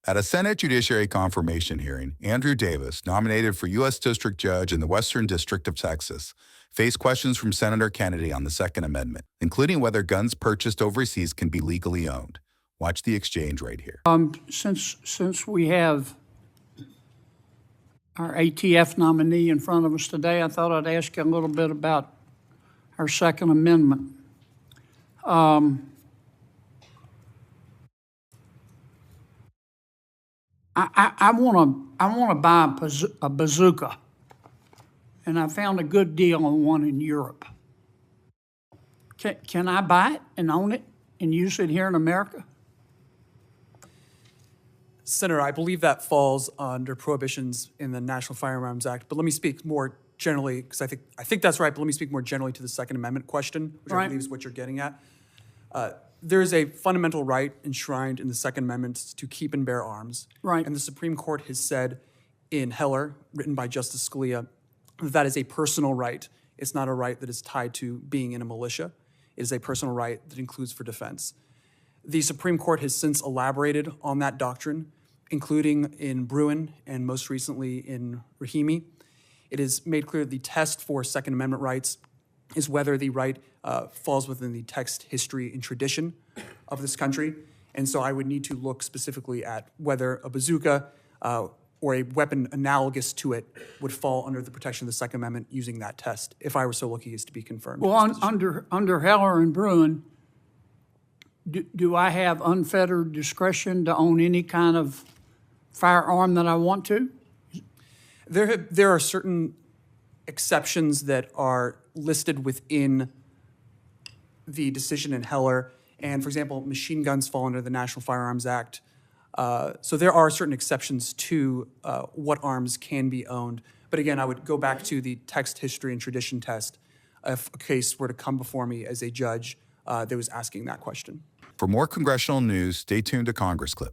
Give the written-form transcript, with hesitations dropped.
At a Senate Judiciary confirmation hearing, Andrew Davis, nominated for U.S. District Judge in the Western District of Texas, faced questions from Senator Kennedy on the Second Amendment, including whether guns purchased overseas can be legally owned. Watch the exchange right here. Since we have our ATF nominee in front of us today, I thought I'd ask you a little bit about our Second Amendment. I want to buy a bazooka, and I found a good deal on one in Europe. Can I buy it and own it and use it here in America? Senator, I believe that falls under prohibitions in the National Firearms Act, but let me speak more generally, because I think that's right, but let me speak more generally to the Second Amendment question, which I believe is what you're getting at. There is a fundamental right enshrined in the Second Amendment to keep and bear arms. Right. And the Supreme Court has said in Heller, written by Justice Scalia, that that is a personal right. It's not a right that is tied to being in a militia. It is a personal right that includes for defense. The Supreme Court has since elaborated on that doctrine, including in Bruin and most recently in Rahimi. It is made clear the test for Second Amendment rights is whether the right falls within the text, history, and tradition of this country. And so I would need to look specifically at whether a bazooka or a weapon analogous to it would fall under the protection of the Second Amendment using that test, if I were so lucky as to be confirmed. Well, under Heller and Bruin, do I have unfettered discretion to own any kind of firearm that I want to? There are certain exceptions that are listed within the decision in Heller. And for example, machine guns fall under the National Firearms Act. So there are certain exceptions to what arms can be owned. But again, I would go back to the text, history, and tradition test if a case were to come before me as a judge that was asking that question. For more congressional news, stay tuned to Congress Clip.